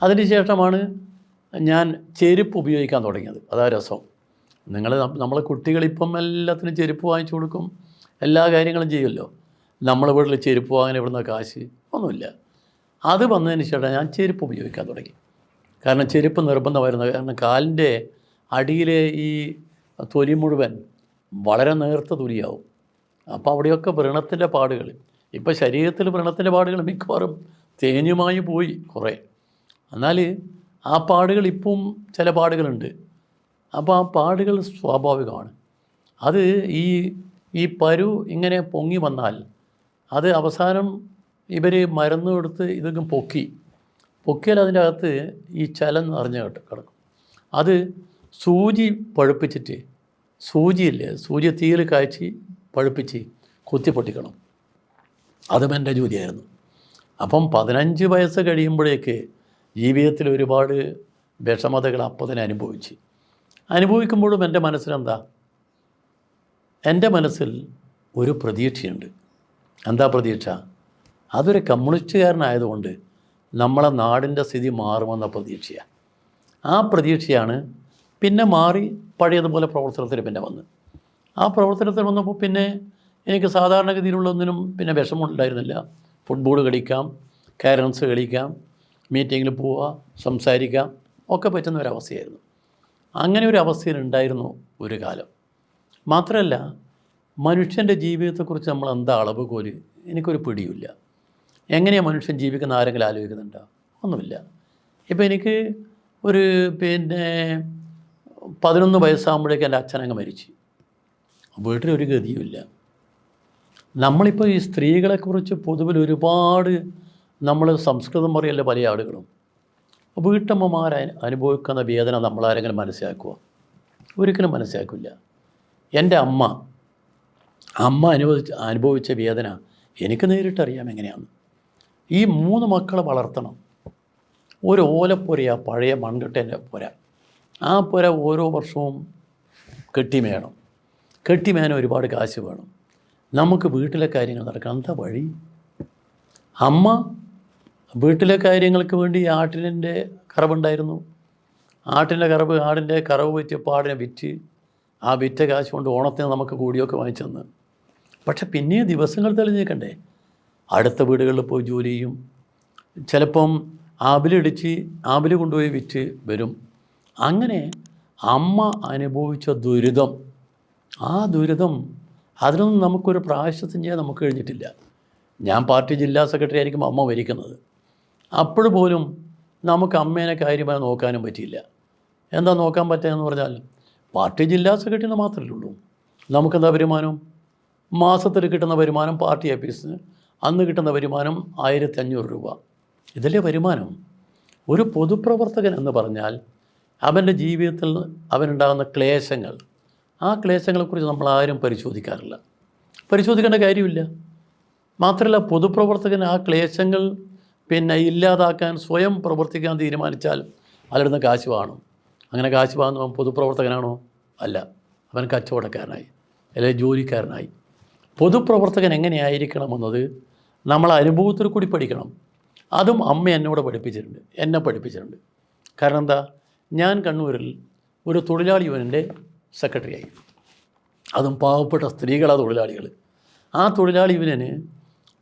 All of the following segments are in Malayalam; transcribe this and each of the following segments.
അതിന് ശേഷമാണ് ഞാൻ ചെരുപ്പ് ഉപയോഗിക്കാൻ തുടങ്ങിയത്. അതാ രസം. നമ്മളെ കുട്ടികളിപ്പം എല്ലാത്തിനും ചെരുപ്പ് വാങ്ങിച്ചു കൊടുക്കും, എല്ലാ കാര്യങ്ങളും ചെയ്യുമല്ലോ. നമ്മളെ വീട്ടിൽ ചെരുപ്പ് വാങ്ങാൻ ഇവിടുന്ന് കാശ് ഒന്നുമില്ല. അത് വന്നതിന് ശേഷം ഞാൻ ചെരുപ്പ് ഉപയോഗിക്കാൻ തുടങ്ങി. കാരണം ചെരുപ്പ് നിർബന്ധമായിരുന്നു. കാരണം കാലിൻ്റെ അടിയിലെ ഈ തൊലി മുഴുവൻ വളരെ നേർത്ത തൊലിയാവും. അപ്പോൾ അവിടെയൊക്കെ വ്രണത്തിൻ്റെ പാടുകൾ, ഇപ്പോൾ ശരീരത്തിൽ വ്രണത്തിൻ്റെ പാടുകൾ മിക്കവാറും തേഞ്ഞുമായി പോയി കുറേ. എന്നാൽ ആ പാടുകൾ ഇപ്പം ചില പാടുകളുണ്ട്. അപ്പോൾ ആ പാടുകൾ സ്വാഭാവികമാണ്. അത് ഈ പരു ഇങ്ങനെ പൊങ്ങി വന്നാൽ അത് അവസാനം ഇവർ മരുന്ന് കൊടുത്ത് ഇതൊക്കെ പൊക്കിയാൽ അതിൻ്റെ അകത്ത് ഈ ചലം നിറഞ്ഞ് കിടക്കും. അത് സൂചി പഴുപ്പിച്ചിട്ട്, സൂചി തീയിൽ കാഴ്ചി പഴുപ്പിച്ച് കുത്തി പൊട്ടിക്കണം. അതും എൻ്റെ ജോലിയായിരുന്നു. അപ്പം 15 വയസ്സ് കഴിയുമ്പോഴേക്ക് ജീവിതത്തിൽ ഒരുപാട് വിഷമതകൾ അപ്പം തന്നെ അനുഭവിക്കുമ്പോഴും എൻ്റെ മനസ്സിലെന്താ, എൻ്റെ മനസ്സിൽ ഒരു പ്രതീക്ഷയുണ്ട്. എന്താ പ്രതീക്ഷ? അതൊരു കമ്മ്യൂണിസ്റ്റുകാരനായതുകൊണ്ട് നമ്മളെ നാടിൻ്റെ സ്ഥിതി മാറുമെന്ന പ്രതീക്ഷയാണ്. ആ പ്രതീക്ഷയാണ് പിന്നെ മാറി പഴയതുപോലെ പ്രവർത്തനത്തിൽ പിന്നെ വന്ന്. ആ പ്രവർത്തനത്തിൽ വന്നപ്പോൾ പിന്നെ എനിക്ക് സാധാരണഗതിയിലുള്ള ഒന്നിനും പിന്നെ വിഷമമുണ്ടായിരുന്നില്ല. ഫുട്ബോൾ കളിക്കാം, കാരംസ് കളിക്കാം, മീറ്റിങ്ങിൽ പോവുക, സംസാരിക്കാം, ഒക്കെ പറ്റുന്ന ഒരവസ്ഥയായിരുന്നു. അങ്ങനെ ഒരു അവസ്ഥയിലുണ്ടായിരുന്നു ഒരു കാലം. മാത്രമല്ല, മനുഷ്യൻ്റെ ജീവിതത്തെക്കുറിച്ച് നമ്മൾ എന്താ അളവുകോല് എനിക്കൊരു പിടിയില്ല. എങ്ങനെയാണ് മനുഷ്യൻ ജീവിക്കുന്ന ആരെങ്കിലും ആലോചിക്കുന്നുണ്ടോ? ഒന്നുമില്ല. ഇപ്പോൾ എനിക്ക് ഒരു 11 വയസ്സാകുമ്പോഴേക്കും എൻ്റെ അച്ഛനങ്ങ് മരിച്ചു. വീട്ടിലൊരു ഗതിയുമില്ല. നമ്മളിപ്പോൾ ഈ സ്ത്രീകളെക്കുറിച്ച് പൊതുവിൽ ഒരുപാട് നമ്മൾ സംസ്കൃതം പറയല്ല പല ആളുകളും. വീട്ടമ്മമാർ അനുഭവിക്കുന്ന വേദന നമ്മളാരെങ്കിലും മനസ്സിലാക്കുക? ഒരിക്കലും മനസ്സിലാക്കില്ല. എൻ്റെ അമ്മ അനുഭവിച്ച വേദന എനിക്ക് നേരിട്ടറിയാം എങ്ങനെയാണ്. ഈ 3 മക്കളെ വളർത്തണം. ഒരു ഓലപ്പുരയാണ്, പഴയ മൺകട്ടേൻ്റെ പുര. ആ പുര ഓരോ വർഷവും കെട്ടിമേയാൻ ഒരുപാട് കാശ് വേണം. നമുക്ക് വീട്ടിലെ കാര്യങ്ങൾ നടക്കണം. എന്താ വഴി? അമ്മ വീട്ടിലെ കാര്യങ്ങൾക്ക് വേണ്ടി ആട്ടിൻ്റെ കറവുണ്ടായിരുന്നു. ആടിൻ്റെ കറവ് പറ്റിയപ്പോൾ ആടിനെ വിറ്റ് ആ വിറ്റ കാശ് കൊണ്ട് ഓണത്തിന് നമുക്ക് കൂടിയൊക്കെ വാങ്ങിച്ചു തന്നു. പക്ഷെ പിന്നെ ദിവസങ്ങൾ തെളിഞ്ഞേക്കണ്ടേ? അടുത്ത വീടുകളിൽ പോയി ജോലി ചെയ്യും. ചിലപ്പം ആവില് കൊണ്ടുപോയി വിറ്റ് വരും. അങ്ങനെ അമ്മ അനുഭവിച്ച ദുരിതം, ആ ദുരിതം അതിനൊന്നും നമുക്കൊരു പ്രായശ്ചിത്തം ചെയ്യാൻ നമുക്ക് കഴിഞ്ഞിട്ടില്ല. ഞാൻ പാർട്ടി ജില്ലാ സെക്രട്ടറി ആയിരിക്കും അമ്മ ഭരിക്കുന്നത്. അപ്പോഴുപോലും നമുക്ക് അമ്മേനെ കാര്യമായി നോക്കാനും പറ്റിയില്ല. എന്താ നോക്കാൻ പറ്റുകയെന്ന് പറഞ്ഞാൽ, പാർട്ടി ജില്ലാ സെക്രട്ടറി എന്ന് മാത്രമല്ലേ ഉള്ളൂ. നമുക്കെന്താ വരുമാനം? മാസത്തിൽ കിട്ടുന്ന വരുമാനം പാർട്ടി ഓഫീസിന് അന്ന് കിട്ടുന്ന വരുമാനം 1500 രൂപ. ഇതല്ലേ വരുമാനം? ഒരു പൊതുപ്രവർത്തകൻ എന്ന് പറഞ്ഞാൽ അവൻ്റെ ജീവിതത്തിൽ അവനുണ്ടാകുന്ന ക്ലേശങ്ങൾ, ആ ക്ലേശങ്ങളെക്കുറിച്ച് നമ്മളാരും പരിശോധിക്കേണ്ട കാര്യമില്ല. മാത്രമല്ല, പൊതുപ്രവർത്തകൻ ആ ക്ലേശങ്ങൾ ഇല്ലാതാക്കാൻ സ്വയം പ്രവർത്തിക്കാൻ തീരുമാനിച്ചാൽ അതിലിടുന്ന കാശ് വാങ്ങണം. അങ്ങനെ കാശ് വാങ്ങുന്നവൻ പൊതുപ്രവർത്തകനാണോ? അല്ല, അവൻ കച്ചവടക്കാരനായി, അല്ലെങ്കിൽ ജോലിക്കാരനായി. പൊതുപ്രവർത്തകൻ എങ്ങനെയായിരിക്കണമെന്നത് നമ്മൾ അനുഭവത്തിൽ കൂടി പഠിക്കണം. അതും അമ്മ എന്നെ പഠിപ്പിച്ചിട്ടുണ്ട്. കാരണം എന്താ, ഞാൻ കണ്ണൂരിൽ ഒരു തൊഴിലാളി യൂണിയൻ്റെ സെക്രട്ടറിയായി. അതും പാവപ്പെട്ട സ്ത്രീകളാണ് തൊഴിലാളികൾ. ആ തൊഴിലാളി യൂണിയന്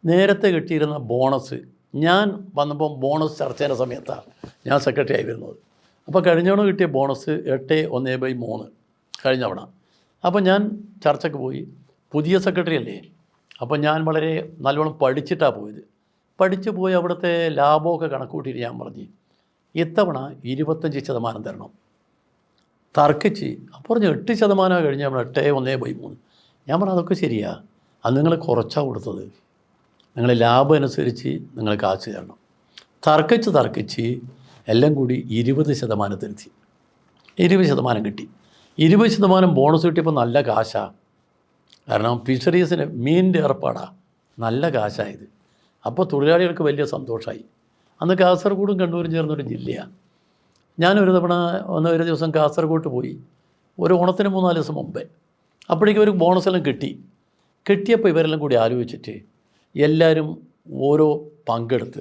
നേരത്തെ കിട്ടിയിരുന്ന ബോണസ്, ഞാൻ വന്നപ്പോൾ ബോണസ് ചർച്ചേൻ്റെ സമയത്താണ് ഞാൻ സെക്രട്ടറി ആയി വരുന്നത്. അപ്പോൾ കഴിഞ്ഞ തവണ കിട്ടിയ ബോണസ് 8/1/3 കഴിഞ്ഞ തവണ. അപ്പോൾ ഞാൻ ചർച്ചയ്ക്ക് പോയി. പുതിയ സെക്രട്ടറി അല്ലേ, അപ്പോൾ ഞാൻ വളരെ നല്ലോണം പഠിച്ചിട്ടാണ് പോയത്. പോയി അവിടുത്തെ ലാഭമൊക്കെ കണക്കൂട്ടിയിട്ട് ഞാൻ പറഞ്ഞു, ഇത്തവണ 25% തരണം. തർക്കിച്ച് അപ്പോൾ പറഞ്ഞു 8% കഴിഞ്ഞ് നമ്മൾ 8/1/3. ഞാൻ പറഞ്ഞു അതൊക്കെ ശരിയാ, അത് നിങ്ങൾ കുറച്ചാണ് കൊടുത്തത്, നിങ്ങൾ ലാഭം അനുസരിച്ച് നിങ്ങൾ കാശ് തരണം. തർക്കിച്ച് എല്ലാം കൂടി 20% തിരുത്തി. 20% കിട്ടി. 20% ബോണസ് കിട്ടിയപ്പോൾ നല്ല കാശാണ്. കാരണം ഫിഷറീസിന് മീനിൻ്റെ ഏർപ്പാടാണ്, നല്ല കാശായത്. അപ്പോൾ തൊഴിലാളികൾക്ക് വലിയ സന്തോഷമായി. അന്ന് കാസർഗോഡും കണ്ണൂരും ചേർന്നൊരു ജില്ലയാണ്. ഞാനൊരു ഒരു ദിവസം കാസർഗോഡ് പോയി, ഒരു ഓണത്തിന് 3-4 ദിവസം മുമ്പേ. അപ്പോഴേക്കും ഒരു ബോണസെല്ലാം കിട്ടിയപ്പോൾ ഇവരെല്ലാം കൂടി ആലോചിച്ചിട്ട് എല്ലാവരും ഓരോ പങ്കെടുത്ത്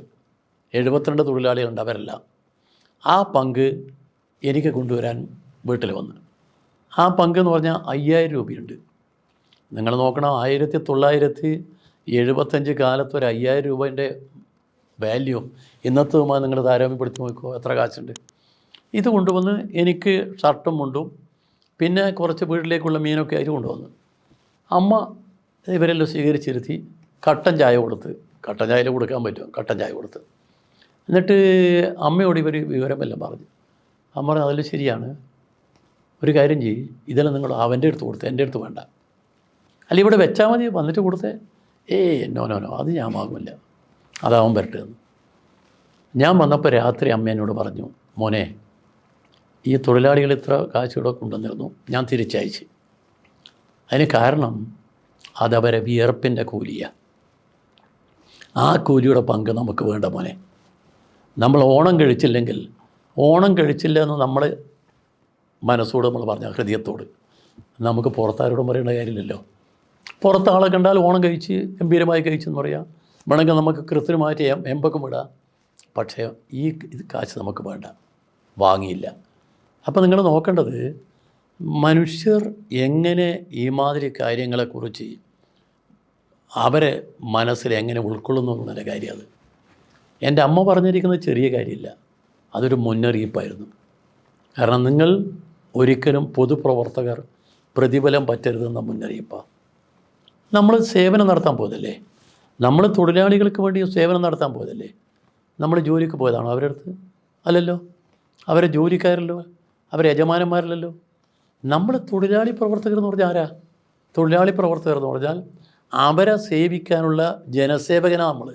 72 തൊഴിലാളികളുണ്ട്. അവരെല്ലാം ആ പങ്ക് എനിക്ക് കൊണ്ടുവരാൻ വീട്ടിൽ വന്ന്. ആ പങ്ക് എന്ന് പറഞ്ഞാൽ 5000 രൂപയുണ്ട്. നിങ്ങൾ നോക്കണം, 1975 കാലത്ത് ഒരു 5000 രൂപേൻ്റെ വാല്യൂ ഇന്നത്തതുമായി നിങ്ങൾ താരതമ്യപ്പെടുത്തി നോക്കുമോ, എത്ര കാശുണ്ട്. ഇത് കൊണ്ടുവന്ന് എനിക്ക് ഷർട്ടും മുണ്ടും പിന്നെ കുറച്ച് വീട്ടിലേക്കുള്ള മീനൊക്കെ ആയിട്ട് കൊണ്ടുവന്നു. അമ്മ ഇവരെല്ലാം സ്വീകരിച്ചിരുത്തി കട്ടൻ ചായ കൊടുത്ത്, കട്ടൻ ചായയിൽ കൊടുക്കാൻ പറ്റും, കട്ടൻ ചായ കൊടുത്ത്. എന്നിട്ട് അമ്മയോട് ഇവർ വിവരമെല്ലാം പറഞ്ഞു. അമ്മ പറഞ്ഞു, അതിൽ ശരിയാണ്, ഒരു കാര്യം ചെയ്യും, ഇതെല്ലാം നിങ്ങൾ അവൻ്റെ അടുത്ത് കൊടുത്ത്, എൻ്റെ അടുത്ത് വേണ്ട, അല്ല ഇവിടെ വെച്ചാൽ മതി, വന്നിട്ട് കൊടുത്തേ. നോ, അത് ഞാൻ വാങ്ങില്ല, അതാവൻ വരട്ടെ എന്ന്. ഞാൻ വന്നപ്പോൾ രാത്രി അമ്മ എന്നോട് പറഞ്ഞു, മോനെ, ഈ തൊഴിലാളികൾ ഇത്ര കാശ് ഇവിടെ കൊണ്ടുവന്നിരുന്നു, ഞാൻ തിരിച്ചയച്ച്. അതിന് കാരണം അതവരെ വിയർപ്പിൻ്റെ കൂലിയാണ്. ആ കൂലിയുടെ പങ്ക് നമുക്ക് വേണ്ട മോനെ. നമ്മൾ ഓണം കഴിച്ചില്ലെങ്കിൽ, ഓണം കഴിച്ചില്ല എന്ന് നമ്മൾ മനസ്സോട് നമ്മൾ പറഞ്ഞ ഹൃദയത്തോട്, നമുക്ക് പുറത്താരോടും പറയേണ്ട കാര്യമില്ലല്ലോ. പുറത്ത് ആളെ കണ്ടാൽ ഓണം കഴിച്ച് ഗംഭീരമായി കഴിച്ചെന്ന് പറയാം, വേണമെങ്കിൽ നമുക്ക് കൃത്രിമമായിട്ട് എമ്പൊക്കെ വിടാം. പക്ഷേ ഈ കാശ് നമുക്ക് വേണ്ട, വാങ്ങിയില്ല. അപ്പോൾ നിങ്ങൾ നോക്കേണ്ടത് മനുഷ്യർ എങ്ങനെ ഈ മാതിരി കാര്യങ്ങളെക്കുറിച്ച് അവരെ മനസ്സിൽ എങ്ങനെ ഉൾക്കൊള്ളുന്നു എന്നുള്ള കാര്യം. അത് എൻ്റെ അമ്മ പറഞ്ഞിരിക്കുന്നത് ചെറിയ കാര്യമില്ല, അതൊരു മുന്നറിയിപ്പായിരുന്നു. കാരണം നിങ്ങൾ ഒരിക്കലും പൊതുപ്രവർത്തകർ പ്രതിഫലം പറ്റരുതെന്ന മുന്നറിയിപ്പാണ്. നമ്മൾ സേവനം നടത്താൻ പോയതല്ലേ, നമ്മൾ തൊഴിലാളികൾക്ക് വേണ്ടി സേവനം നടത്താൻ പോയതല്ലേ. നമ്മൾ ജോലിക്ക് പോയതാണോ അവരുടെ അടുത്ത്? അല്ലല്ലോ. അവരെ ജോലിക്കാരല്ലോ, അവരെ യജമാനന്മാരല്ലല്ലോ. നമ്മൾ തൊഴിലാളി പ്രവർത്തകർ എന്ന് പറഞ്ഞാൽ ആരാ? തൊഴിലാളി പ്രവർത്തകർ എന്ന് പറഞ്ഞാൽ അവരെ സേവിക്കാനുള്ള ജനസേവകനാണ് നമ്മൾ.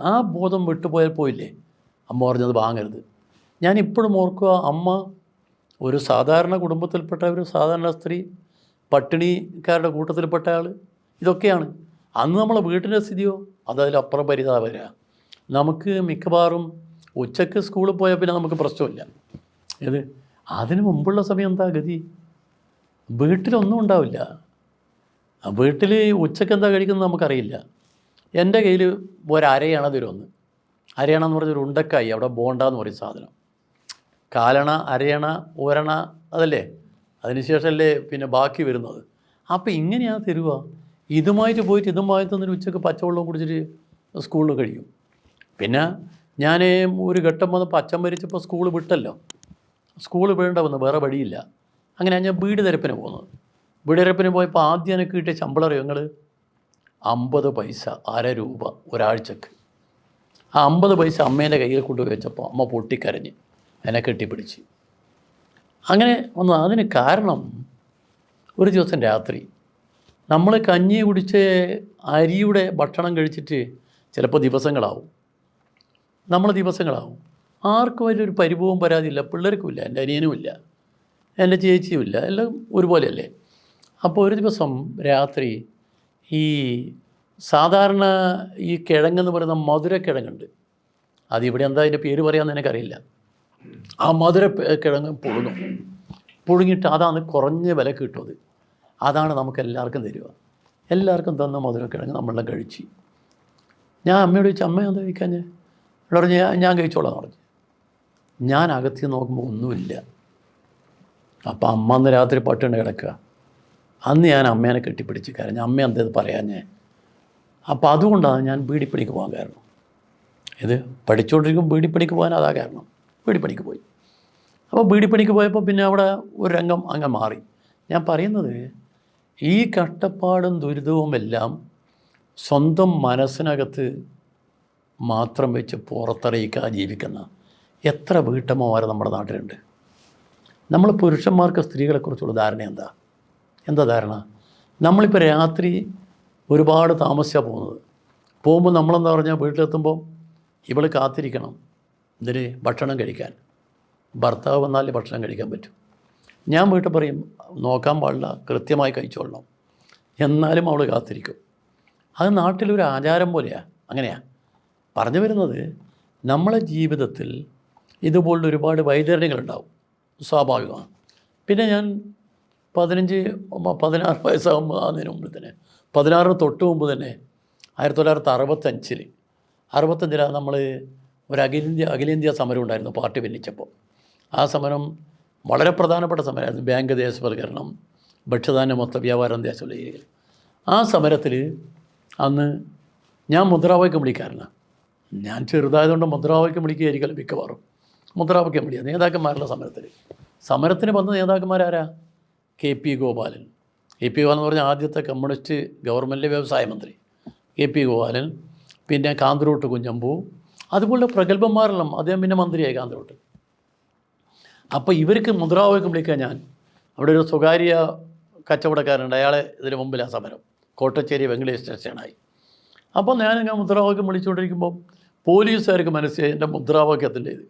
ആ ബോധം വിട്ടുപോയാൽ പോയില്ലേ. അമ്മ പറഞ്ഞത് വാങ്ങരുത്. ഞാൻ ഇപ്പോഴും ഓർക്കുക, അമ്മ ഒരു സാധാരണ കുടുംബത്തിൽപ്പെട്ട ഒരു സാധാരണ സ്ത്രീ, പട്ടിണിക്കാരുടെ കൂട്ടത്തിൽപ്പെട്ട ആൾ, ഇതൊക്കെയാണ്. അന്ന് നമ്മളെ വീട്ടിൻ്റെ സ്ഥിതിയോ അതതിലപ്പുറം പരിതാപകര. നമുക്ക് മിക്കവാറും ഉച്ചയ്ക്ക് സ്കൂളിൽ പോയാൽ പിന്നെ നമുക്ക് പ്രശ്നമില്ല. അതിന് മുമ്പുള്ള സമയം എന്താ ഗതി? വീട്ടിലൊന്നും ഉണ്ടാവില്ല. വീട്ടിൽ ഉച്ചയ്ക്ക് എന്താ കഴിക്കുന്നത് നമുക്കറിയില്ല. എൻ്റെ കയ്യിൽ ഒരരയണ തരുമെന്ന്. അരയണ എന്ന് പറഞ്ഞൊരു ഉണ്ടക്കായി, അവിടെ ബോണ്ടാന്ന് പറയും സാധനം. കാലണ, അരയണ, ഒരണ, അതല്ലേ അതിനുശേഷമല്ലേ പിന്നെ ബാക്കി വരുന്നത്. അപ്പോൾ ഇങ്ങനെയാണ് തരുക. ഇതുമായിട്ട് പോയിട്ട് ഇതുമായി തന്നൊരു ഉച്ചയ്ക്ക് പച്ചവെള്ളം കുടിച്ചിട്ട് സ്കൂളിൽ കഴിയും. പിന്നെ ഞാൻ ഒരു ഘട്ടം വന്നപ്പോൾ അച്ഛൻ മരിച്ചപ്പോൾ സ്കൂൾ വിട്ടല്ലോ. സ്കൂൾ വേണ്ട വന്നു, വേറെ വഴിയില്ല. അങ്ങനെ ഞാൻ വീട് തിരപ്പിന് പോകുന്നത്. വീട് തിരപ്പിന് പോയപ്പോൾ ആദ്യം എനിക്ക് കിട്ടിയ ശമ്പളം അറിയോ നിങ്ങൾ? 50 പൈസ, ₹1 ഒരാഴ്ചക്ക്. ആ 50 പൈസ അമ്മേൻ്റെ കയ്യിൽ കൊണ്ടുപോയി വെച്ചപ്പോൾ അമ്മ പൊട്ടിക്കരഞ്ഞ് എന്നെ കെട്ടിപ്പിടിച്ച്. അങ്ങനെ വന്നു. അതിന് കാരണം ഒരു ദിവസം രാത്രി നമ്മൾ കഞ്ഞി കുടിച്ച് അരിയുടെ ഭക്ഷണം കഴിച്ചിട്ട് ചിലപ്പോൾ ദിവസങ്ങളാവും. ആർക്കും അതിലൊരു പരിഭവവും പരാതിയില്ല. പിള്ളേർക്കുമില്ല, എൻ്റെ അനിയനുമില്ല, എൻ്റെ ചേച്ചിയുമില്ല, എല്ലാം ഒരുപോലെയല്ലേ. അപ്പോൾ ഒരു ദിവസം രാത്രി ഈ സാധാരണ ഈ കിഴങ്ങെന്ന് പറയുന്ന മധുരക്കിഴങ്ങുണ്ട്. അതിവിടെ എന്താ അതിൻ്റെ പേര് പറയാമെന്ന് എനിക്കറിയില്ല. ആ കിഴങ്ങ് പുഴുങ്ങിയിട്ട് അതാണ് കുറഞ്ഞ വില കിട്ടുന്നത്. അതാണ് നമുക്ക് എല്ലാവർക്കും തരിക. എല്ലാവർക്കും തന്ന മധുരക്കിഴങ്ങ് നമ്മളെല്ലാം കഴിച്ച്. ഞാൻ അമ്മയോട് ചോദിച്ചു, അമ്മ എന്താ കഴിക്കാൻ? ഇവിടെ പറഞ്ഞ് ഞാൻ കഴിച്ചോളാം എന്ന് പറഞ്ഞു. ഞാൻ അകത്ത് നോക്കുമ്പോൾ ഒന്നുമില്ല. അപ്പം അമ്മ അന്ന് രാത്രി പട്ടിണി കിടക്കുക. അന്ന് ഞാൻ അമ്മേനെ കെട്ടിപ്പിടിച്ച് കരഞ്ഞു. അമ്മ എന്തത് പറയാഞ്ഞേ? അപ്പോൾ അതുകൊണ്ടാണ് ഞാൻ ബീഡിപ്പണിക്ക് പോകാൻ കാരണം. ഇത് പഠിച്ചുകൊണ്ടിരിക്കുമ്പോൾ ബീഡിപ്പണിക്ക് പോകാൻ അതാ കാരണം. ബീഡിപ്പണിക്ക് പോയി. അപ്പോൾ ബീഡിപ്പണിക്ക് പോയപ്പോൾ പിന്നെ അവിടെ ഒരു രംഗം അങ്ങ് മാറി. ഞാൻ പറയുന്നത്, ഈ കഷ്ടപ്പാടും ദുരിതവും എല്ലാം സ്വന്തം മനസ്സിനകത്ത് മാത്രം വെച്ച് പുറത്തറിയിക്കാതെ ജീവിക്കുന്ന എത്ര വീട്ടമ്മമാർ നമ്മുടെ നാട്ടിലുണ്ട്. നമ്മൾ പുരുഷന്മാർക്ക് സ്ത്രീകളെക്കുറിച്ചുള്ള ധാരണ എന്താ ധാരണ? നമ്മളിപ്പോൾ രാത്രി ഒരുപാട് താമസിച്ചാണ് പോകുമ്പോൾ നമ്മളെന്താ പറഞ്ഞാൽ വീട്ടിലെത്തുമ്പോൾ ഇവൾ കാത്തിരിക്കണം. ഇതിന് ഭക്ഷണം കഴിക്കാൻ. ഭർത്താവ് വന്നാലേ ഭക്ഷണം കഴിക്കാൻ പറ്റും. ഞാൻ വീട്ടിൽ പറയും, നോക്കാൻ പാടില്ല, കൃത്യമായി കഴിച്ചോളണം. എന്നാലും അവൾ കാത്തിരിക്കും. അത് നാട്ടിലൊരു ആചാരം പോലെയാണ്. അങ്ങനെയാണ് പറഞ്ഞു വരുന്നത്. നമ്മളെ ജീവിതത്തിൽ ഇതുപോലുള്ള ഒരുപാട് വൈതരണികളുണ്ടാവും, സ്വാഭാവികമാണ്. പിന്നെ ഞാൻ 16 വയസ്സാകുമ്പോൾ അതിന് മുമ്പ് തന്നെ 16 തൊട്ട് മുമ്പ് തന്നെ 1965 നമ്മൾ ഒരു അഖിലേന്ത്യാ സമരം ഉണ്ടായിരുന്നു പാർട്ടി ഭിന്നിച്ചപ്പോൾ. ആ സമരം വളരെ പ്രധാനപ്പെട്ട സമരമായിരുന്നു. ബാങ്ക് ദേശവൽക്കരണം, ഭക്ഷ്യധാന്യ മൊത്ത വ്യാപാരം ദേശവൽക്കരണം. ആ സമരത്തിൽ അന്ന് ഞാൻ മുദ്രാവാക്യം വിളിക്കാരനാണ്. ഞാൻ ചെറുതായതുകൊണ്ട് മുദ്രാവാക്യം വിളിക്കുകയായിരിക്കും മിക്കവാറും. മുദ്രാവാക്യം വിളിക്കുക നേതാക്കന്മാരുടെ സമരത്തിന് വന്ന നേതാക്കന്മാരാരാ? KP ഗോപാലൻ. KP ഗോപാലൻ എന്ന് പറഞ്ഞാൽ ആദ്യത്തെ കമ്മ്യൂണിസ്റ്റ് ഗവൺമെൻറ്റിലെ വ്യവസായ മന്ത്രി KP ഗോപാലൻ, പിന്നെ കാന്തരൂട്ട് കുഞ്ഞമ്പു, അതുപോലെ പ്രഗത്ഭന്മാരെല്ലാം. അദ്ദേഹം പിന്നെ മന്ത്രിയായി കാന്തരൂട്ട്. അപ്പോൾ ഇവർക്ക് മുദ്രാവാക്യം വിളിക്കാൻ ഞാൻ അവിടെ ഒരു സ്വകാര്യ കച്ചവടക്കാരുണ്ട്, അയാളെ ഇതിന് മുമ്പിലാണ് സമരം, കോട്ടച്ചേരി വെങ്കടേഷ് സ്റ്റേഷനായി. അപ്പോൾ ഞാനിങ്ങനെ മുദ്രാവാക്യം വിളിച്ചുകൊണ്ടിരിക്കുമ്പോൾ പോലീസുകാർക്ക് മനസ്സിലായി എൻ്റെ മുദ്രാവാക്യത്തിൻ്റെ ഇത്.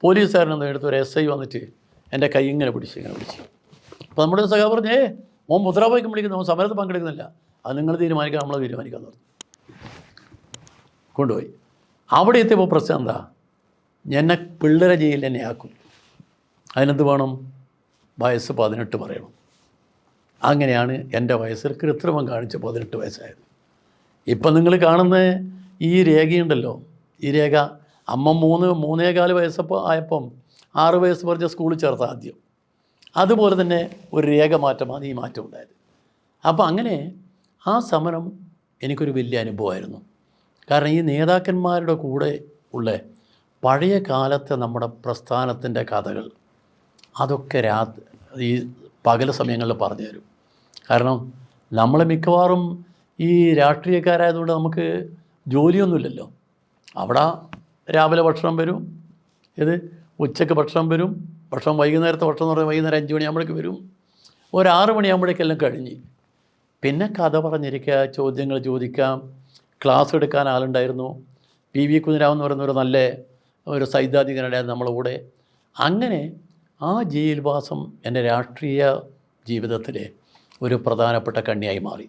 പോലീസുകാരനെന്ന് എടുത്ത് ഒരു SI വന്നിട്ട് എൻ്റെ കൈ ഇങ്ങനെ പിടിച്ചു. അപ്പോൾ നമ്മുടെ സഖാ പറഞ്ഞേ, മോൻ മുദ്രാവാക്യം വിളിക്കുന്നു, മോൻ സമരത്തിൽ പങ്കെടുക്കുന്നില്ല, അത് നിങ്ങൾ തീരുമാനിക്കാം, നമ്മൾ തീരുമാനിക്കാമെന്ന് പറഞ്ഞു. കൊണ്ടുപോയി. അവിടെ എത്തിയപ്പോൾ പ്രശ്നം എന്താ? എന്നെ പിള്ളേരെ ജയിലിൽ എന്നെ ആക്കും. അതിനെന്ത് വേണം? വയസ്സ് 18 പറയണം. അങ്ങനെയാണ് എൻ്റെ വയസ്സിൽ കൃത്രിമം കാണിച്ച് 18 വയസ്സായത്. ഇപ്പം നിങ്ങൾ കാണുന്ന ഈ രേഖയുണ്ടല്ലോ, ഈ രേഖ അമ്മ 3.25 വയസ്സപ്പോൾ ആയപ്പം 6 വയസ്സ് പറഞ്ഞ സ്കൂളിൽ ചേർത്ത ആദ്യം. അതുപോലെ തന്നെ ഒരു രേഖ മാറ്റമാണ് ഈ മാറ്റം ഉണ്ടായത്. അപ്പോൾ അങ്ങനെ ആ സമരം എനിക്കൊരു വലിയ അനുഭവമായിരുന്നു. കാരണം ഈ നേതാക്കന്മാരുടെ കൂടെ ഉള്ള പഴയ കാലത്തെ നമ്മുടെ പ്രസ്ഥാനത്തിൻ്റെ കഥകൾ അതൊക്കെ ഈ പകൽ സമയങ്ങളിൽ പറഞ്ഞു തരും. കാരണം നമ്മൾ മിക്കവാറും ഈ രാഷ്ട്രീയക്കാരായതുകൊണ്ട് നമുക്ക് ജോലിയൊന്നുമില്ലല്ലോ. അവിടെ രാവിലെ ഭക്ഷണം വരും, ഉച്ചയ്ക്ക് ഭക്ഷണം വരും, വൈകുന്നേരത്തെ ഭക്ഷണം എന്ന് പറയുമ്പോൾ വൈകുന്നേരം 5 മണിയാകുമ്പോഴേക്ക് വരും, ഒരു 6 മണിയാകുമ്പോഴേക്കെല്ലാം കഴിഞ്ഞ്. പിന്നെ കഥ പറഞ്ഞിരിക്കുക, ചോദ്യങ്ങൾ ചോദിക്കാം, ക്ലാസ് എടുക്കാൻ ആളുണ്ടായിരുന്നു. PV കുഞ്ഞിരാമൻ എന്ന് പറയുന്ന ഒരു സൈദ്ധാന്തികനുണ്ടായിരുന്നു നമ്മളെ കൂടെ. അങ്ങനെ ആ ജയിൽവാസം എൻ്റെ രാഷ്ട്രീയ ജീവിതത്തിലെ ഒരു പ്രധാനപ്പെട്ട കണ്ണിയായി മാറി.